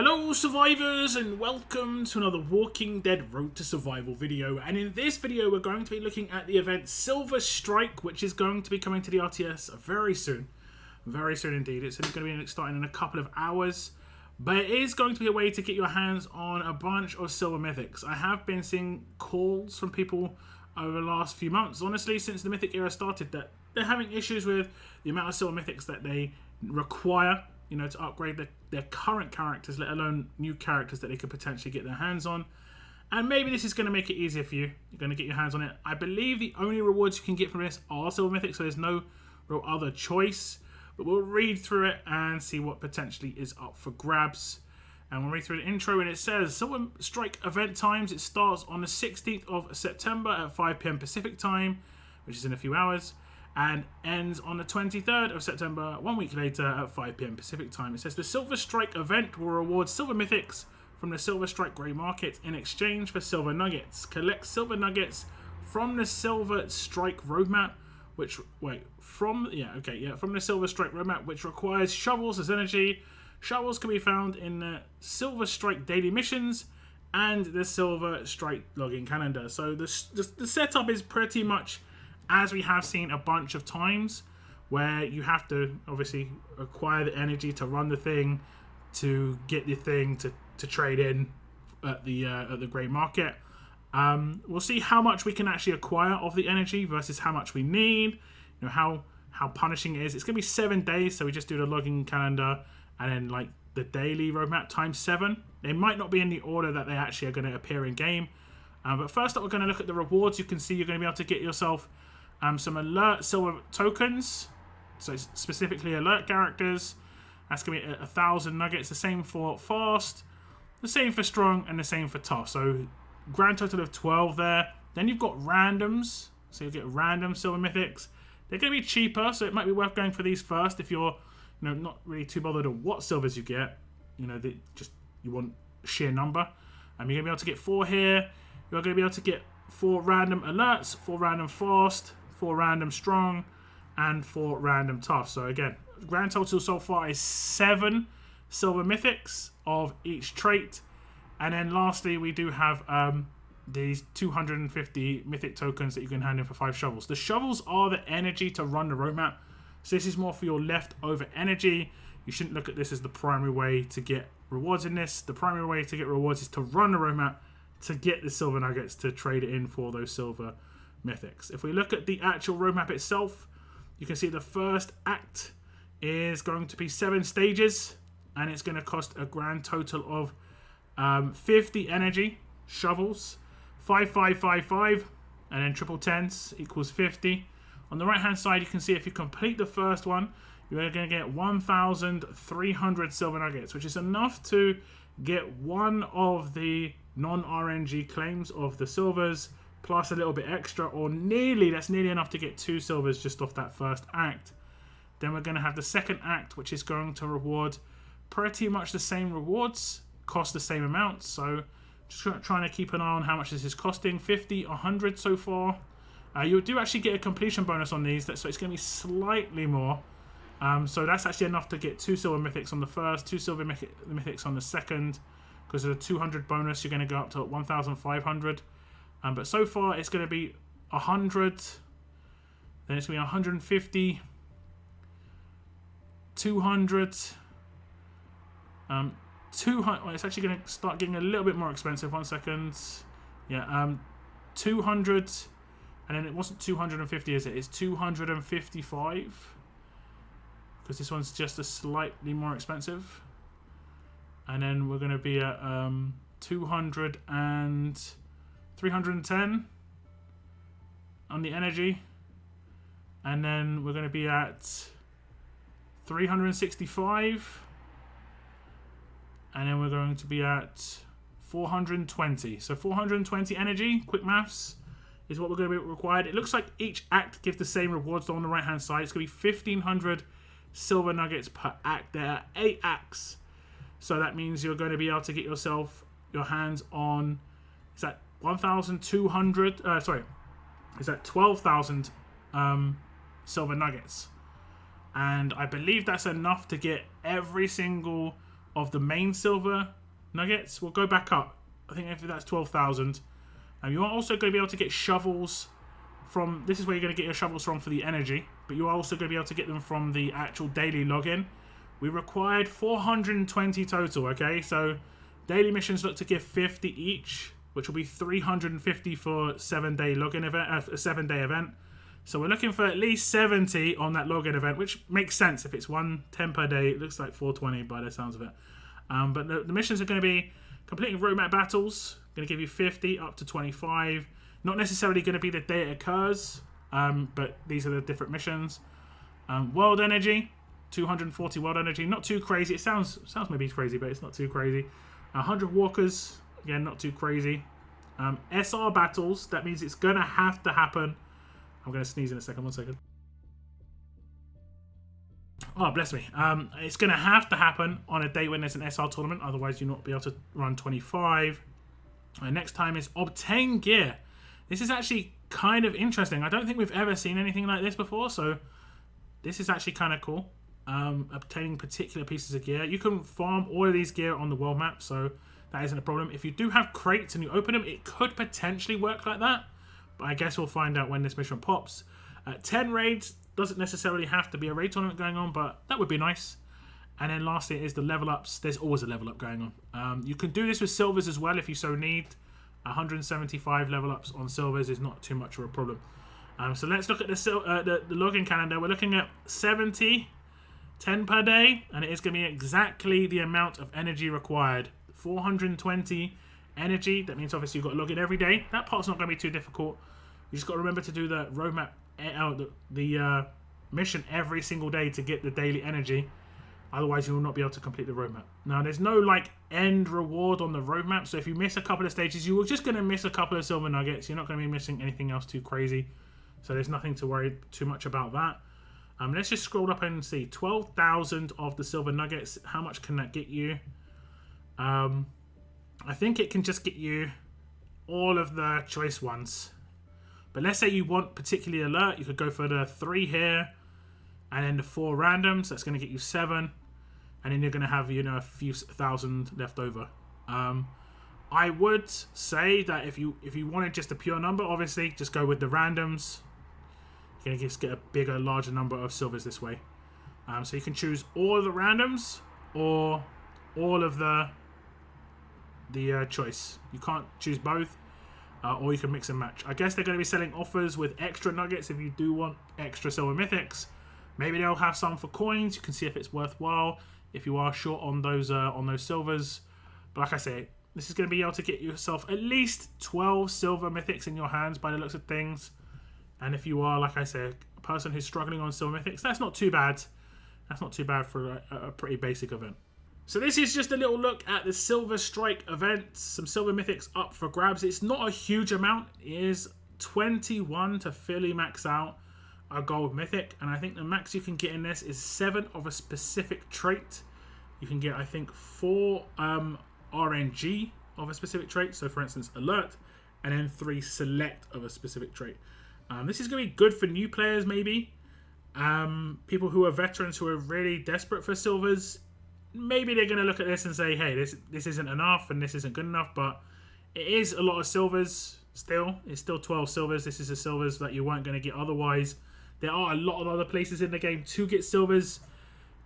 Hello survivors and welcome to another Walking Dead Road to Survival video, and in this video we're going to be looking at the event Silver Strike, which is going to be coming to the RTS very soon indeed. It's only going to be starting in a couple of hours, but it is going to be a way to get your hands on a bunch of Silver Mythics. I have been seeing calls from people over the last few months, honestly since the Mythic era started, that they're having issues with the amount of Silver Mythics that they require, you know, to upgrade their current characters, let alone new characters that they could potentially get their hands on. And maybe this is going to make it easier for you. You're going to get your hands on it. I believe the only rewards you can get from this are Silver Mythics, so there's no real other choice. But we'll read through it and see what potentially is up for grabs. And we'll read through the intro, and it says Silver Strike event times. It starts on the 16th of September at 5 PM Pacific time, which is in a few hours, and ends on the 23rd of September, 1 week later at 5 PM Pacific time. It says the Silver Strike event will reward Silver Mythics from the Silver Strike Grey Market in exchange for Silver Nuggets. Collect Silver Nuggets from the Silver Strike roadmap, from the Silver Strike roadmap, which requires shovels as energy. Shovels can be found in the Silver Strike daily missions and the Silver Strike logging calendar. So the setup is pretty much as we have seen a bunch of times, where you have to obviously acquire the energy to run the thing, to get the thing to trade in at the grey market. We'll see how much we can actually acquire of the energy versus how much we need. You know how punishing it is. It's gonna be 7 days, so we just do the logging calendar and then like the daily roadmap times 7. They might not be in the order that they actually are going to appear in game. But first up, we're going to look at the rewards. You can see you're going to be able to get yourself some alert silver tokens, so it's specifically alert characters. That's going to be 1,000 nuggets. The same for fast, the same for strong, and the same for tough. So grand total of 12 there. Then you've got randoms, so you get random Silver Mythics. They're going to be cheaper, so it might be worth going for these first if you're not really too bothered on what silvers you get. You want sheer number. You're going to be able to get 4 here. You're going to be able to get 4 random alerts, 4 random fast, 4 random strong, and 4 random tough. So again, grand total so far is 7 Silver Mythics of each trait. And then lastly, we do have these 250 Mythic tokens that you can hand in for 5 shovels. The shovels are the energy to run the roadmap. So this is more for your leftover energy. You shouldn't look at this as the primary way to get rewards in this. The primary way to get rewards is to run the roadmap to get the Silver Nuggets to trade it in for those Silver Mythics. If we look at the actual roadmap itself, you can see the first act is going to be 7 stages, and it's going to cost a grand total of 50 energy shovels, 5, 5, 5, 5, and then triple 10s equals 50. On the right hand side, you can see if you complete the first one, you're going to get 1,300 Silver Nuggets, which is enough to get one of the non-RNG claims of the silvers, plus a little bit extra, or that's nearly enough to get 2 silvers just off that first act. Then we're going to have the second act, which is going to reward pretty much the same rewards, cost the same amount. So just trying to keep an eye on how much this is costing. 50, 100 so far. You do actually get a completion bonus on these, so it's going to be slightly more. So that's actually enough to get 2 Silver Mythics on the first, 2 Silver Mythics on the second. Because of the 200 bonus, you're going to go up to 1,500. But so far, it's going to be 100. Then it's going to be 150. 200. 200. Well, it's actually going to start getting a little bit more expensive. 1 second. Yeah. 200. And then it wasn't 250, is it? It's 255. Because this one's just a slightly more expensive. And then we're going to be at 200 and 310 on the energy. And then we're going to be at 365. And then we're going to be at 420. So 420 energy, quick maths, is what we're going to be required. It looks like each act gives the same rewards on the right hand side. It's going to be 1,500 Silver Nuggets per act. There are 8 acts. So that means you're going to be able to get yourself your hands on, is that 1,200? Is that 12,000 Silver Nuggets? And I believe that's enough to get every single of the main silver nuggets. We'll go back up. I think that's 12,000. You are also going to be able to get shovels from... This is where you're going to get your shovels from for the energy. But you are also going to be able to get them from the actual daily login. We required 420 total, okay? So daily missions look to give 50 each, which will be 350 for 7-day login event, a 7-day event. So we're looking for at least 70 on that login event, which makes sense. If it's 110 per day, it looks like 420 by the sounds of it. But the missions are going to be completing roadmap battles, going to give you 50 up to 25. Not necessarily going to be the day it occurs, but these are the different missions. World energy, 240 world energy, not too crazy. It sounds maybe crazy, but it's not too crazy. 100 walkers, again, not too crazy. SR battles, that means it's going to have to happen. I'm going to sneeze in a second, 1 second. Oh, bless me. It's going to have to happen on a day when there's an SR tournament, otherwise you'll not be able to run 25. Next time is obtain gear. This is actually kind of interesting. I don't think we've ever seen anything like this before, so this is actually kind of cool. Obtaining particular pieces of gear. You can farm all of these gear on the world map, so that isn't a problem. If you do have crates and you open them, it could potentially work like that, but I guess we'll find out when this mission pops. 10 raids. Doesn't necessarily have to be a raid tournament going on, but that would be nice. And then lastly is the level ups. There's always a level up going on. You can do this with silvers as well if you so need. 175 level ups on silvers is not too much of a problem. So let's look at the login calendar. We're looking at 70, 10 per day, and it is going to be exactly the amount of energy required. 420 energy. That means obviously you've got to log in every day. That part's not going to be too difficult. You just got to remember to do the roadmap, the mission every single day to get the daily energy. Otherwise, you will not be able to complete the roadmap. Now, there's no like end reward on the roadmap, so if you miss a couple of stages, you are just going to miss a couple of silver nuggets. You're not going to be missing anything else too crazy. So there's nothing to worry too much about that. Let's just scroll up and see. 12,000 of the silver nuggets. How much can that get you? I think it can just get you all of the choice ones. But let's say you want particularly alert. You could go for the 3 here. And then the 4 randoms. That's going to get you 7. And then you're going to have, you know, a few thousand left over. I would say that if you wanted just a pure number, obviously, just go with the randoms. You're going to just get a bigger, larger number of silvers this way. So you can choose all of the randoms or all of the choice. You can't choose both. Or you can mix and match. I guess they're going to be selling offers with extra nuggets if you do want extra silver mythics. Maybe they'll have some for coins. You can see if it's worthwhile if you are short on those silvers. But like I say, this is going to be able to get yourself at least 12 silver mythics in your hands by the looks of things. And if you are, like I said, a person who's struggling on silver mythics, that's not too bad. That's not too bad for a pretty basic event. So this is just a little look at the Silver Strike event. Some silver mythics up for grabs. It's not a huge amount. It is 21 to fully max out a gold mythic. And I think the max you can get in this is 7 of a specific trait. You can get, I think, 4 RNG of a specific trait. So for instance, alert. And then 3 select of a specific trait. This is going to be good for new players maybe. People who are veterans who are really desperate for silvers. Maybe they're going to look at this and say, hey, this isn't enough and this isn't good enough, but it is a lot of silvers still. It's still 12 silvers. This is the silvers that you weren't going to get otherwise. There are a lot of other places in the game to get silvers.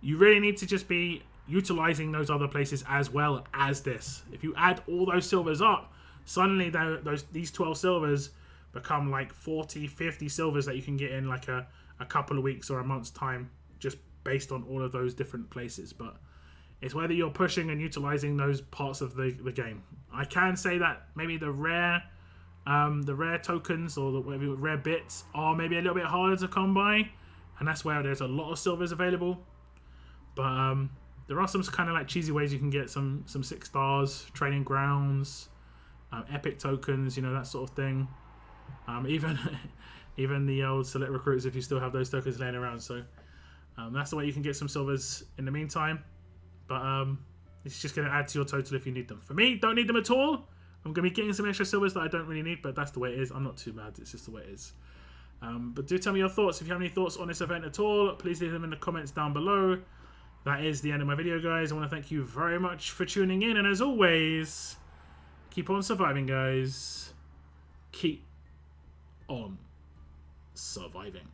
You really need to just be utilizing those other places as well as this. If you add all those silvers up, suddenly these 12 silvers become like 40, 50 silvers that you can get in like a couple of weeks or a month's time just based on all of those different places. But it's whether you're pushing and utilizing those parts of the game. I can say that maybe the rare tokens or the rare bits are maybe a little bit harder to come by, and that's where there's a lot of silvers available. But there are some kind of like cheesy ways you can get some 6 stars, training grounds, epic tokens, you know, that sort of thing. Even the old select recruits if you still have those tokens laying around. So that's the way you can get some silvers in the meantime. But it's just going to add to your total if you need them. For me, don't need them at all. I'm going to be getting some extra silvers that I don't really need, but that's the way it is. I'm not too mad. It's just the way it is. But do tell me your thoughts. If you have any thoughts on this event at all, please leave them in the comments down below. that is the end of my video, guys. I want to thank you very much for tuning in, and as always, keep on surviving, guys. Keep on surviving.